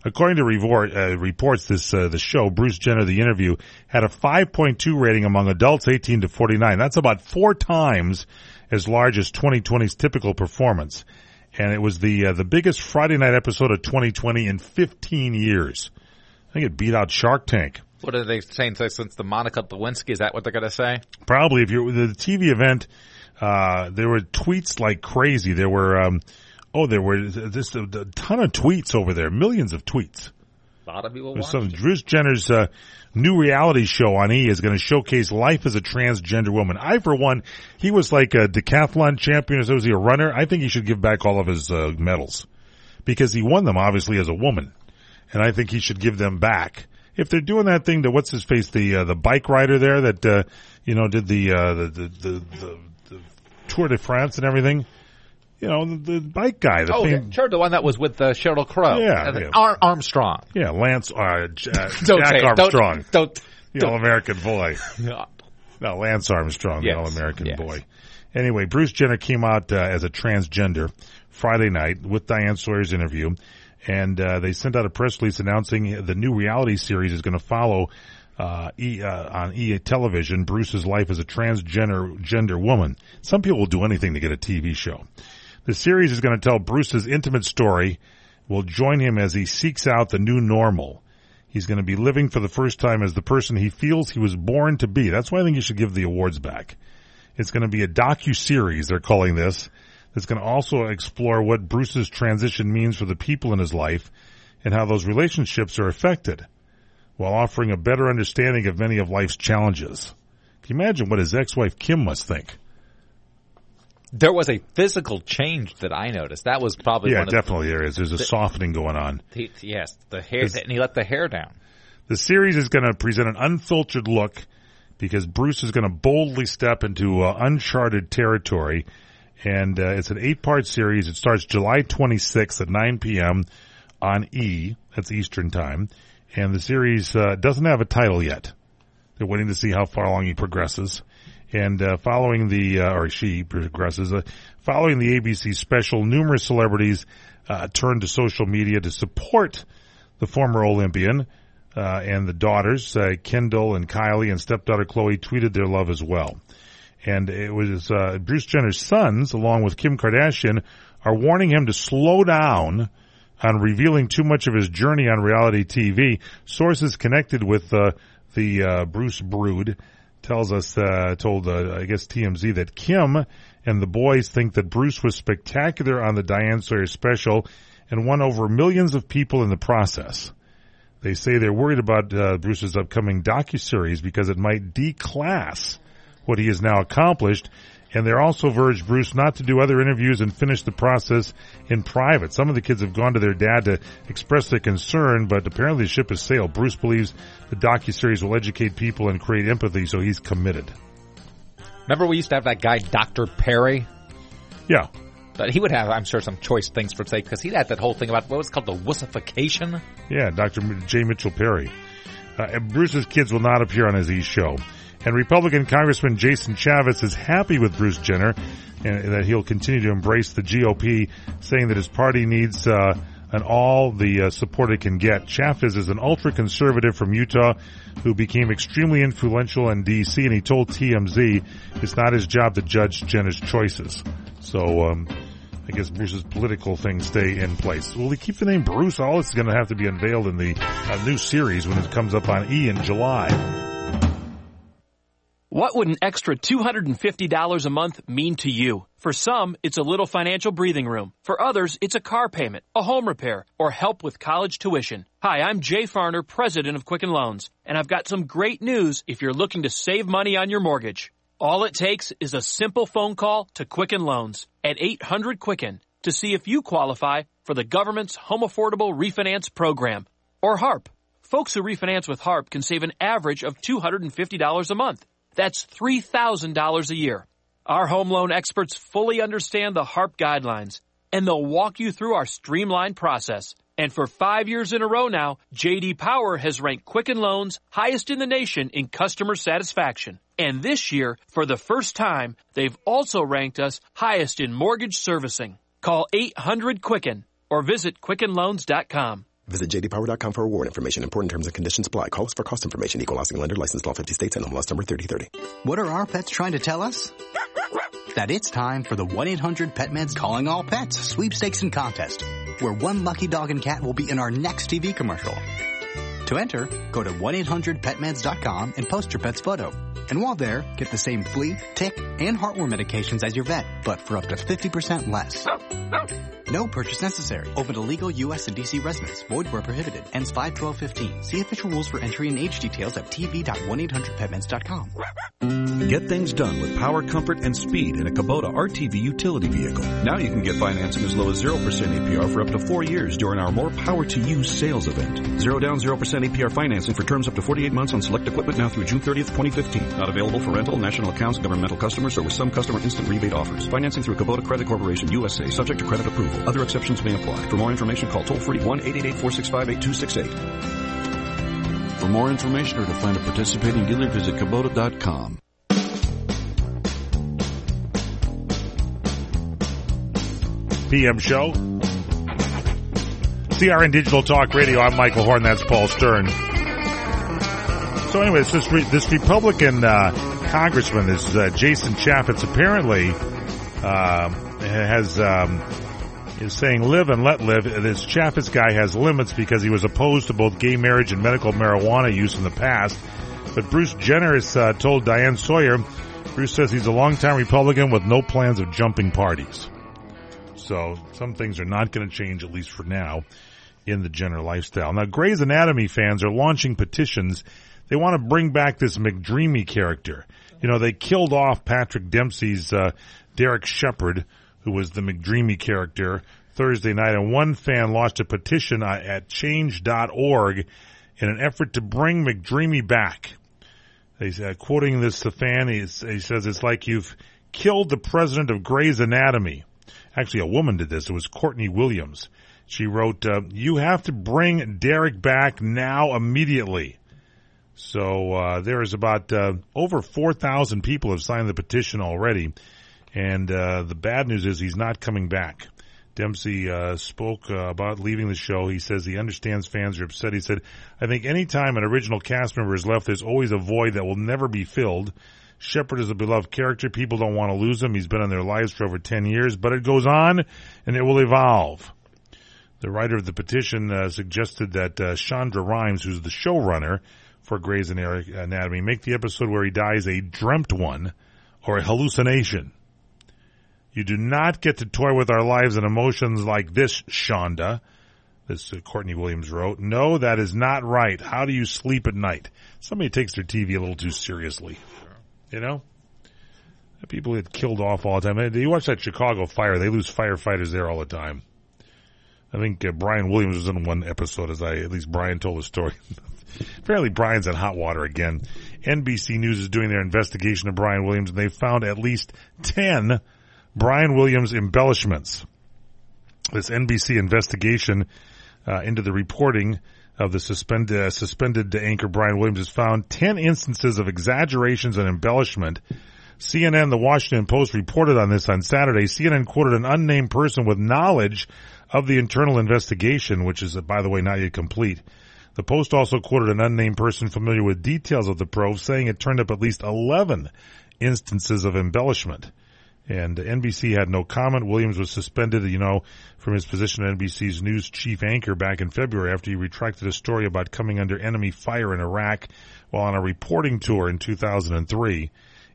According to reports, the show, Bruce Jenner, the interview, had a 5.2 rating among adults 18 to 49. That's about 4 times as large as 2020's typical performance. And it was the biggest Friday night episode of 2020 in 15 years. I think it beat out Shark Tank. What are they saying since the Monica Lewinsky? Is that what they're going to say? Probably. If you're the TV event, there were tweets like crazy. There were just a ton of tweets over there, millions of tweets. A lot of people watching. Bruce Jenner's new reality show on E! is going to showcase life as a transgender woman. For one, he was like a decathlon champion, or so was he a runner? I think he should give back all of his medals because he won them obviously as a woman, and I think he should give them back. If they're doing that thing to what's his face, the bike rider there that did the Tour de France and everything. The bike guy. The one that was with Sheryl Crow. Yeah. Armstrong. Yeah, Jack Armstrong. Don't. The All-American boy. No, Lance Armstrong, the All-American boy. Anyway, Bruce Jenner came out as a transgender Friday night with Diane Sawyer's interview, and they sent out a press release announcing the new reality series is going to follow on E! television, Bruce's life as a transgender woman. Some people will do anything to get a TV show. The series is going to tell Bruce's intimate story, will join him as he seeks out the new normal. He's going to be living for the first time as the person he feels he was born to be. That's why I think you should give the awards back. It's going to be a docu-series, they're calling this. It's going to also explore what Bruce's transition means for the people in his life and how those relationships are affected, while offering a better understanding of many of life's challenges. Can you imagine what his ex-wife Kim must think? There was a physical change that I noticed. That was probably one of definitely there is. There's a softening going on. Yes, the hair, and he let the hair down. The series is going to present an unfiltered look because Bruce is going to boldly step into uncharted territory, and it's an 8-part series. It starts July 26th at 9 p.m. on E! That's Eastern Time, and the series doesn't have a title yet. They're waiting to see how far along he progresses. And following the ABC special, numerous celebrities turned to social media to support the former Olympian, and the daughters, Kendall and Kylie and stepdaughter Khloe, tweeted their love as well. And it was Bruce Jenner's sons, along with Kim Kardashian, are warning him to slow down on revealing too much of his journey on reality TV. Sources connected with the Bruce brood told TMZ that Kim and the boys think that Bruce was spectacular on the Diane Sawyer special and won over millions of people in the process. They say they're worried about Bruce's upcoming docuseries because it might declass what he has now accomplished, and they're also urged Bruce not to do other interviews and finish the process in private. Some of the kids have gone to their dad to express their concern, but apparently the ship has sailed. Bruce believes the docuseries will educate people and create empathy, so he's committed. Remember we used to have that guy, Dr. Perry? Yeah. But he would have, I'm sure, some choice things for say, because he had that whole thing about what was called the wussification. Yeah, Dr. J. Mitchell Perry. Bruce's kids will not appear on his E! show. And Republican Congressman Jason Chaffetz is happy with Bruce Jenner and that he'll continue to embrace the GOP, saying that his party needs a and all the support it can get. Chaffetz is an ultra-conservative from Utah who became extremely influential in D.C., and he told TMZ it's not his job to judge Jenner's choices. So I guess Bruce's political things stay in place. Will he keep the name Bruce? All this is going to have to be unveiled in the new series when it comes up on E! in July. What would an extra $250 a month mean to you? For some, it's a little financial breathing room. For others, it's a car payment, a home repair, or help with college tuition. Hi, I'm Jay Farner, president of Quicken Loans, and I've got some great news if you're looking to save money on your mortgage. All it takes is a simple phone call to Quicken Loans at 800-QUICKEN to see if you qualify for the government's Home Affordable Refinance Program, or HARP. Folks who refinance with HARP can save an average of $250 a month. That's $3,000 a year. Our home loan experts fully understand the HARP guidelines, and they'll walk you through our streamlined process. And for 5 years in a row now, J.D. Power has ranked Quicken Loans highest in the nation in customer satisfaction. And this year, for the first time, they've also ranked us highest in mortgage servicing. Call 800-QUICKEN or visit QuickenLoans.com. Visit jdpower.com for award information. Important terms and conditions apply. Call us for cost information. Equal housing lender. Licensed law 50 states. NMLS number 3030. What are our pets trying to tell us? That it's time for the 1-800-PetMeds Calling All Pets sweepstakes and contest, where one lucky dog and cat will be in our next TV commercial. To enter, go to 1-800-PetMeds.com and post your pet's photo. And while there, get the same flea, tick, and heartworm medications as your vet, but for up to 50% less. No purchase necessary. Open to legal U.S. and D.C. residents. Void where prohibited. Ends 5/12/15. See official rules for entry and age details at tv.1800petmeds.com. Get things done with power, comfort, and speed in a Kubota RTV utility vehicle. Now you can get financing as low as 0% APR for up to 4 years during our More Power to You sales event. 0 down, 0% APR financing for terms up to 48 months on select equipment now through June 30th, 2015. Not available for rental, national accounts, governmental customers, or with some customer instant rebate offers. Financing through Kubota Credit Corporation USA, subject to credit approval. Other exceptions may apply. For more information, call toll-free 1-888-465-8268. For more information or to find a participating dealer, visit Kubota.com. PM show. CRN Digital Talk Radio. I'm Michael Horn. That's Paul Stern. So anyways, this Republican congressman, this Jason Chaffetz, apparently is saying live and let live. This Chaffetz guy has limits because he was opposed to both gay marriage and medical marijuana use in the past. But Bruce Jenner has told Diane Sawyer, Bruce says he's a longtime Republican with no plans of jumping parties. So some things are not going to change, at least for now, in the Jenner lifestyle. Now, Grey's Anatomy fans are launching petitions. They want to bring back this McDreamy character. You know, they killed off Patrick Dempsey's Derek Shepherd, who was the McDreamy character, Thursday night. And one fan launched a petition at change.org in an effort to bring McDreamy back. He's quoting this fan. He says, it's like you've killed the president of Grey's Anatomy. Actually, a woman did this. It was Courtney Williams. She wrote, you have to bring Derek back now immediately. So there is about over 4,000 people have signed the petition already. And the bad news is he's not coming back. Dempsey spoke about leaving the show. He says he understands fans are upset. He said, I think any time an original cast member is left, there's always a void that will never be filled. Shepherd is a beloved character. People don't want to lose him. He's been in their lives for over 10 years, but it goes on and it will evolve. The writer of the petition suggested that Shonda Rhimes, who's the showrunner for Grey's Anatomy, make the episode where he dies a dreamt one or a hallucination. You do not get to toy with our lives and emotions like this, Shonda. This Courtney Williams wrote. No, that is not right. How do you sleep at night? Somebody takes their TV a little too seriously. You know? People get killed off all the time. You watch that Chicago fire, they lose firefighters there all the time. I think Brian Williams was in one episode, at least Brian told the story. Apparently Brian's in hot water again. NBC News is doing their investigation of Brian Williams, and they found at least 10 Brian Williams embellishments. This NBC investigation into the reporting of the suspended anchor Brian Williams has found 10 instances of exaggerations and embellishment CNN, the Washington Post, reported on this on Saturday. CNN quoted an unnamed person with knowledge of the internal investigation, which is, by the way, not yet complete. The Post also quoted an unnamed person familiar with details of the probe, saying it turned up at least 11 instances of embellishment. And NBC had no comment. Williams was suspended, from his position at NBC's news chief anchor back in February after he retracted a story about coming under enemy fire in Iraq while on a reporting tour in 2003.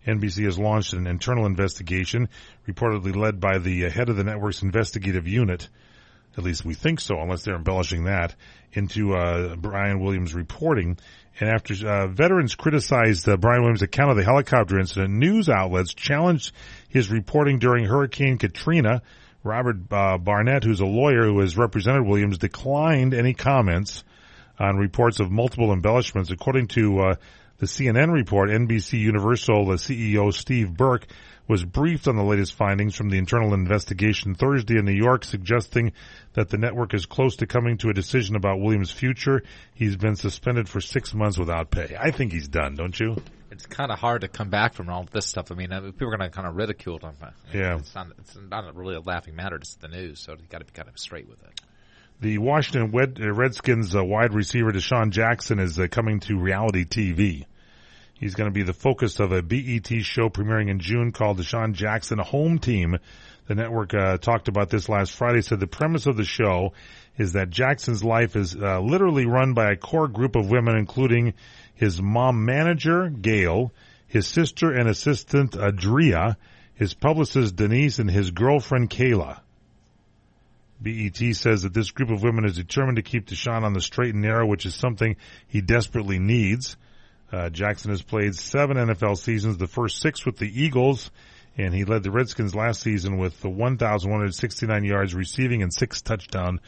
NBC has launched an internal investigation, reportedly led by the head of the network's investigative unit. At least we think so, unless they're embellishing that, into Brian Williams' reporting. And after veterans criticized Brian Williams' account of the helicopter incident, news outlets challenged his reporting during Hurricane Katrina. Robert Barnett, who's a lawyer who has represented Williams, declined any comments on reports of multiple embellishments. According to the CNN report, NBC Universal CEO Steve Burke was briefed on the latest findings from the internal investigation Thursday in New York, suggesting that the network is close to coming to a decision about Williams' future. He's been suspended for 6 months without pay. I think he's done, don't you? It's kind of hard to come back from all this stuff. I mean, people are going to kind of ridicule him. Yeah. It's not really a laughing matter. It's the news, so you've got to be kind of straight with it. The Washington Redskins wide receiver Deshaun Jackson is coming to reality TV. He's going to be the focus of a BET show premiering in June called Deshaun Jackson Home Team. The network talked about this last Friday, said the premise of the show is that Jackson's life is literally run by a core group of women, including his mom manager, Gail, his sister and assistant, Adria, his publicist, Denise, and his girlfriend, Kayla. BET says that this group of women is determined to keep Deshaun on the straight and narrow, which is something he desperately needs. Jackson has played 7 NFL seasons, the first 6 with the Eagles, and he led the Redskins last season with 1,169 yards receiving and 6 touchdown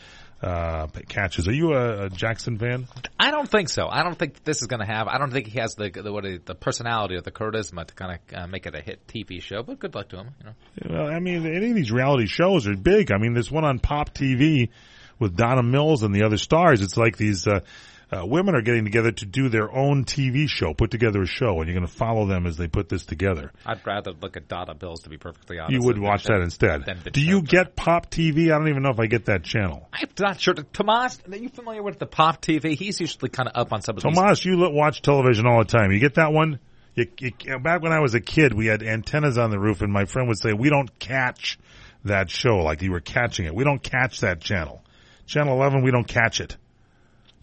catches. Are you a Jackson fan? I don't think so. I don't think this is going to have. I don't think he has the personality or the charisma to kind of make it a hit TV show. But good luck to him. Well, I mean, any of these reality shows are big. I mean, there's one on Pop TV with Donna Mills and the other stars. It's like these women are getting together to do their own TV show, put together a show, and you're going to follow them as they put this together. I'd rather look at Donna Mills, to be perfectly honest. You would watch that instead. Do you get Pop TV? I don't even know if I get that channel. I'm not sure. Tomas, are you familiar with the Pop TV? He's usually kind of up on some of these. Tomas, you watch television all the time. You get that one? Back when I was a kid, we had antennas on the roof, and my friend would say, we don't catch that show like you were catching it. We don't catch that channel. Channel 11, we don't catch it.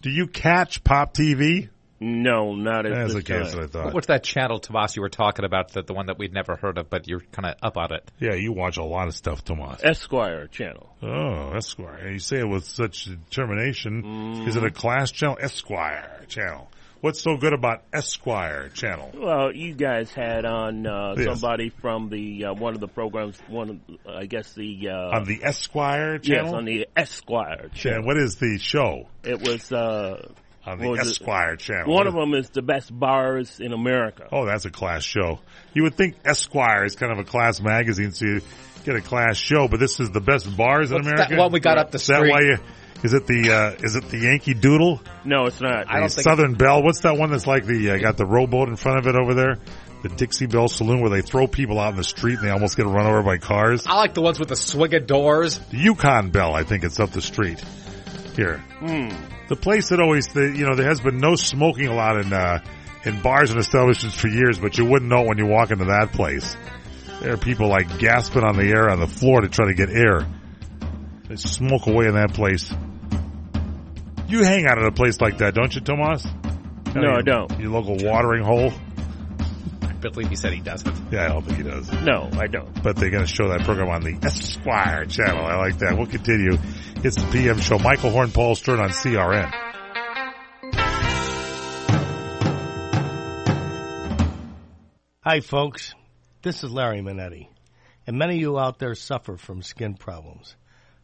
Do you catch Pop TV? No, not at this time. That's what I thought. What's that channel, Tomas, you were talking about, the one that we'd never heard of, but you're kind of up on it? Yeah, you watch a lot of stuff, Tomas. Esquire channel. Oh, Esquire. You say it with such determination. Is it a class channel? Esquire channel. What's so good about Esquire channel? Well, you guys had on somebody from the one of the programs. On the Esquire channel. Yes, on the Esquire channel. And what is the show? It was on the Esquire channel. One of them is the best bars in America. Oh, that's a class show. You would think Esquire is kind of a class magazine, so you get a class show. But this is the best bars in America. That one we got up the street. Is that why you? Is it the Yankee Doodle? No, it's not. I don't think Southern Belle. What's that one that's like got the rowboat in front of it over there? The Dixie Belle Saloon, where they throw people out in the street and they almost get run over by cars. I like the ones with the swing of doors. The Yukon Belle, I think it's up the street. Here. The place that always, there has been no smoking allowed in bars and establishments for years, but you wouldn't know when you walk into that place. There are people like gasping on the air on the floor to try to get air. They smoke away in that place. You hang out at a place like that, don't you, Tomas? No, I don't. Your local watering hole? I believe he said he doesn't. Yeah, I don't think he does. No, I don't. But they're going to show that program on the Esquire channel. I like that. We'll continue. It's the PM show. Michael Horn, Paul Stern on CRN. Hi, folks. This is Larry Minetti. And many of you out there suffer from skin problems.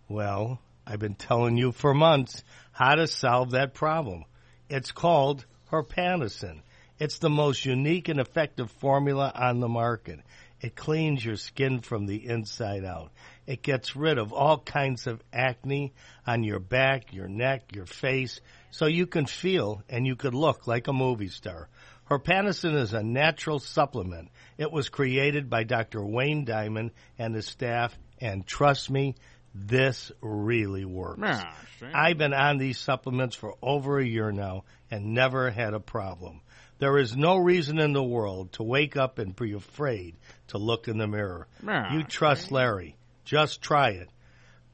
Well, I've been telling you for months how to solve that problem. It's called Herpantocin. It's the most unique and effective formula on the market. It cleans your skin from the inside out. It gets rid of all kinds of acne on your back, your neck, your face, so you can feel and you can look like a movie star. Herpanasin is a natural supplement. It was created by Dr. Wayne Diamond and his staff, and trust me, this really works. I've been on these supplements for over a year now and never had a problem. There is no reason in the world to wake up and be afraid to look in the mirror. You trust Larry. Just try it.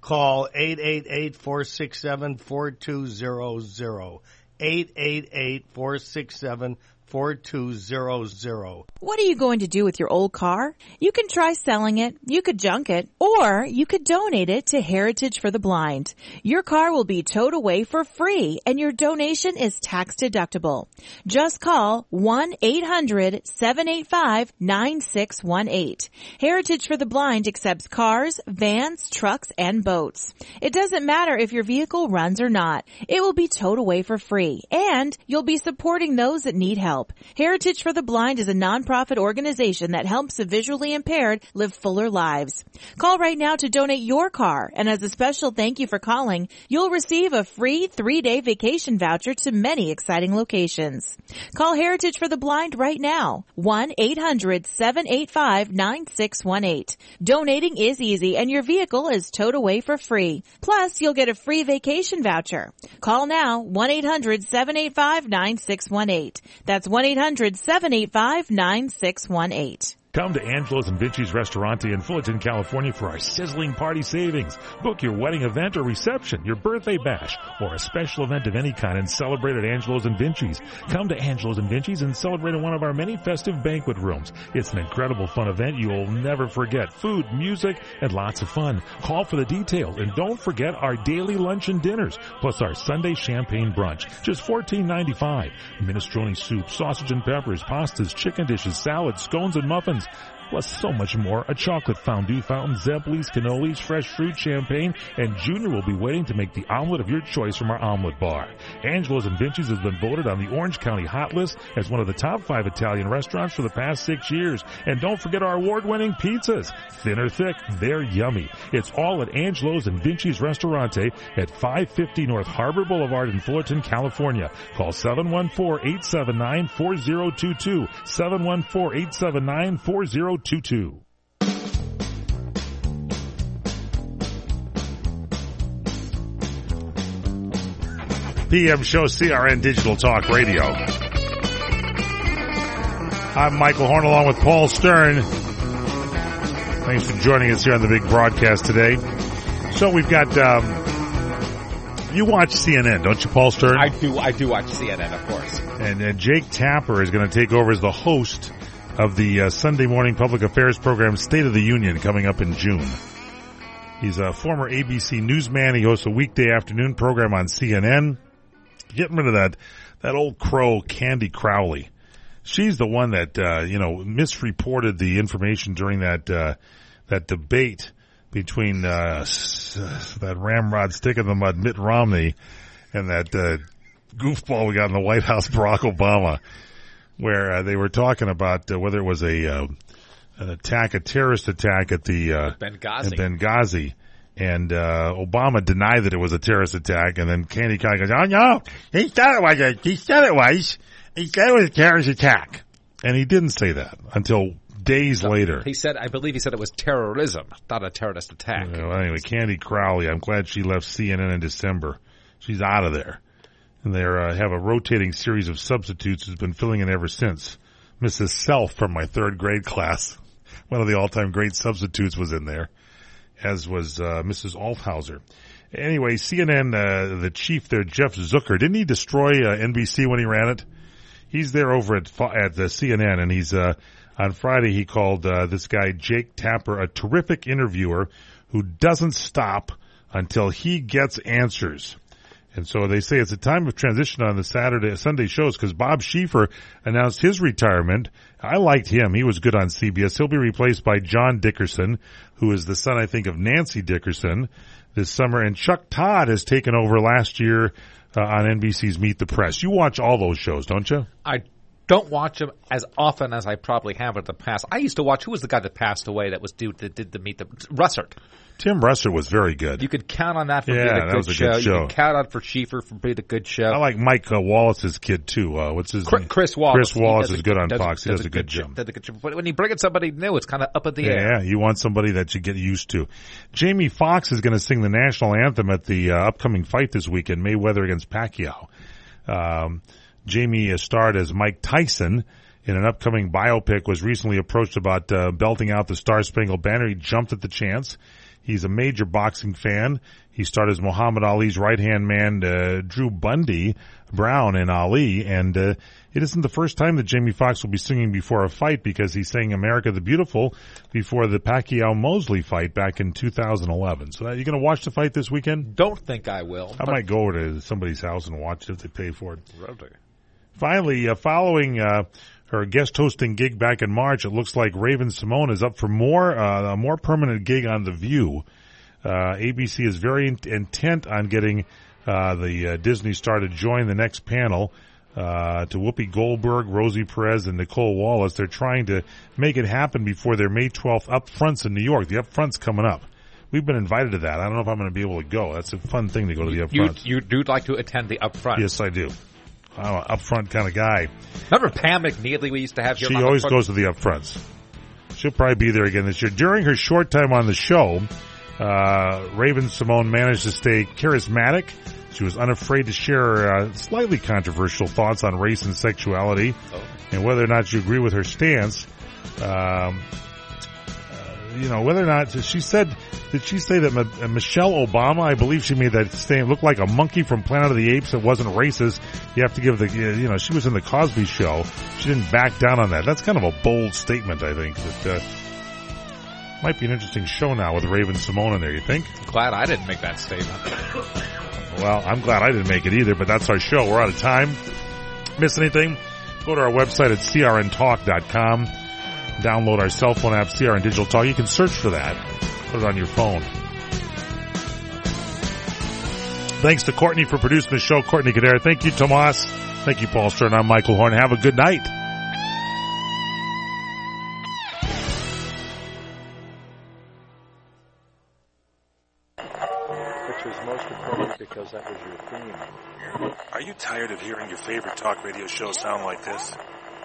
Call 888-467-4200. 888-467-4200. What are you going to do with your old car? You can try selling it, you could junk it, or you could donate it to Heritage for the Blind. Your car will be towed away for free, and your donation is tax deductible. Just call 1-800-785-9618. Heritage for the Blind accepts cars, vans, trucks, and boats. It doesn't matter if your vehicle runs or not. It will be towed away for free, and you'll be supporting those that need help. Heritage for the Blind is a nonprofit organization that helps the visually impaired live fuller lives. Call right now to donate your car, and as a special thank you for calling, you'll receive a free 3-day vacation voucher to many exciting locations. Call Heritage for the Blind right now, 1-800-785-9618. Donating is easy, and your vehicle is towed away for free. Plus, you'll get a free vacation voucher. Call now, 1-800-785-9618. That's 1-800-785-9618. Come to Angelo's and Vinci's Restaurante in Fullerton, California for our sizzling party savings. Book your wedding event or reception, your birthday bash, or a special event of any kind and celebrate at Angelo's and Vinci's. Come to Angelo's and Vinci's and celebrate in one of our many festive banquet rooms. It's an incredible fun event you'll never forget. Food, music, and lots of fun. Call for the details, and don't forget our daily lunch and dinners, plus our Sunday champagne brunch. Just $14.95. Minestrone soup, sausage and peppers, pastas, chicken dishes, salads, scones, and muffins. Plus so much more, a chocolate fondue fountain, Zebblies, cannolis, fresh fruit, champagne, and Junior will be waiting to make the omelet of your choice from our omelet bar. Angelo's and Vinci's has been voted on the Orange County Hot List as one of the top 5 Italian restaurants for the past 6 years. And don't forget our award-winning pizzas. Thin or thick, they're yummy. It's all at Angelo's and Vinci's Restaurante at 550 North Harbor Boulevard in Fullerton, California. Call 714-879-4022, 714-879-4022. PM show CRN Digital Talk Radio. I'm Michael Horn along with Paul Stern. Thanks for joining us here on the big broadcast today. So we've got, you watch CNN, don't you, Paul Stern? I do watch CNN, of course. And Jake Tapper is going to take over as the host of the Sunday morning public affairs program State of the Union coming up in June. He's a former ABC newsman. He hosts a weekday afternoon program on CNN. Getting rid of that old crow, Candy Crowley. She's the one that, misreported the information during that debate between, that ramrod stick in the mud, Mitt Romney, and that, goofball we got in the White House, Barack Obama, where, they were talking about, whether it was a terrorist attack at the, Benghazi. And, Obama denied that it was a terrorist attack, and then Candy Crowley goes, oh no, he said it was a terrorist attack. And he didn't say that until days later. I believe he said it was terrorism, not a terrorist attack. Well, anyway, Candy Crowley, I'm glad she left CNN in December. She's out of there. And they have a rotating series of substitutes who's been filling in ever since. Mrs. Self from my 3rd grade class, one of the all-time great substitutes, was in there, as was Mrs. Althauser. Anyway, CNN, the chief there, Jeff Zucker, didn't he destroy NBC when he ran it? He's there over at the CNN, and he's on Friday he called this guy Jake Tapper a terrific interviewer who doesn't stop until he gets answers. And so they say it's a time of transition on the Sunday shows because Bob Schieffer announced his retirement. I liked him. He was good on CBS. He'll be replaced by John Dickerson, who is the son, I think, of Nancy Dickerson this summer. And Chuck Todd has taken over last year on NBC's Meet the Press. You watch all those shows, don't you? I don't watch them as often as I probably have in the past. I used to watch, who was the guy that passed away that did the Meet the Russert? Tim Russert was very good. You could count on that for being a good show. You could count on for Schieffer for being a good show. I like Mike Wallace's kid, too. What's his name? Chris Wallace. Chris Wallace is good on Fox. He does a good job. But when you bring in somebody new, it's kind of up in the air. Yeah, you want somebody that you get used to. Jamie Foxx is going to sing the national anthem at the upcoming fight this weekend, Mayweather against Pacquiao. Jamie starred as Mike Tyson in an upcoming biopic, was recently approached about belting out the Star-Spangled Banner. He jumped at the chance. He's a major boxing fan. He starred as Muhammad Ali's right-hand man, Drew Brown in Ali, and it isn't the first time that Jamie Foxx will be singing before a fight, because he sang America the Beautiful before the Pacquiao-Mosley fight back in 2011. So you going to watch the fight this weekend? Don't think I will. I might go over to somebody's house and watch it if they pay for it. Finally, following her guest hosting gig back in March, it looks like Raven-Symoné is up for a more permanent gig on The View. ABC is very intent on getting the Disney star to join the next panel. To Whoopi Goldberg, Rosie Perez, and Nicole Wallace. They're trying to make it happen before their May 12th Upfronts in New York. The Upfront's coming up. We've been invited to that. I don't know if I'm going to be able to go. That's a fun thing to go to the Upfronts. You do like to attend the Upfront? Yes, I do. I'm an Upfront kind of guy. Remember Pam McNeely we used to have here? She always goes to the Upfronts. She'll probably be there again this year. During her short time on the show, Raven-Symoné managed to stay charismatic. She was unafraid to share slightly controversial thoughts on race and sexuality, and whether or not you agree with her stance. Whether or not did she say that Michelle Obama, I believe she made that statement, looked like a monkey from Planet of the Apes that wasn't racist. You have to give she was in the Cosby Show. She didn't back down on that. That's kind of a bold statement, I think. But might be an interesting show now with Raven-Symoné in there, you think? Glad I didn't make that statement. Well, I'm glad I didn't make it either, but that's our show. We're out of time. Miss anything? Go to our website at crntalk.com. Download our cell phone app, CRN Digital Talk. You can search for that. Put it on your phone. Thanks to Courtney for producing the show, Courtney Kadar. Thank you, Tomas. Thank you, Paul Stern. I'm Michael Horn. Have a good night. Which was most appropriate because that was your theme. Are you tired of hearing your favorite talk radio show sound like this?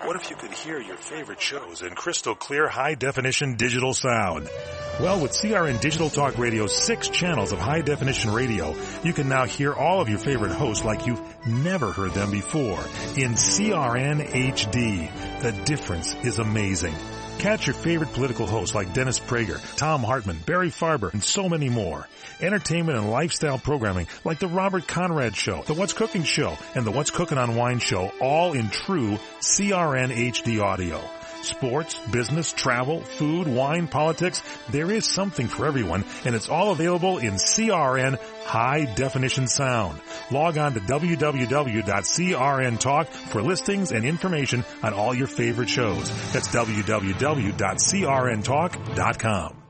What if you could hear your favorite shows in crystal clear, high-definition digital sound? Well, with CRN Digital Talk Radio's 6 channels of high-definition radio, you can now hear all of your favorite hosts like you've never heard them before in CRN HD. The difference is amazing. Catch your favorite political hosts like Dennis Prager, Tom Hartman, Barry Farber, and so many more. Entertainment and lifestyle programming like The Robert Conrad Show, The What's Cooking Show, and The What's Cooking on Wine Show, all in true CRN HD audio. Sports, business, travel, food, wine, politics, there is something for everyone, and it's all available in CRN High Definition Sound. Log on to www.crntalk for listings and information on all your favorite shows. That's www.crntalk.com.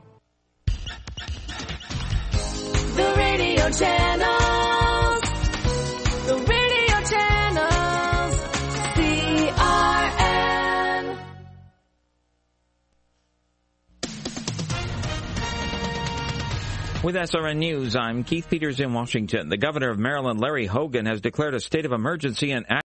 The radio channels. The radio channels. CRN. With SRN News, I'm Keith Peters in Washington. The governor of Maryland, Larry Hogan, has declared a state of emergency in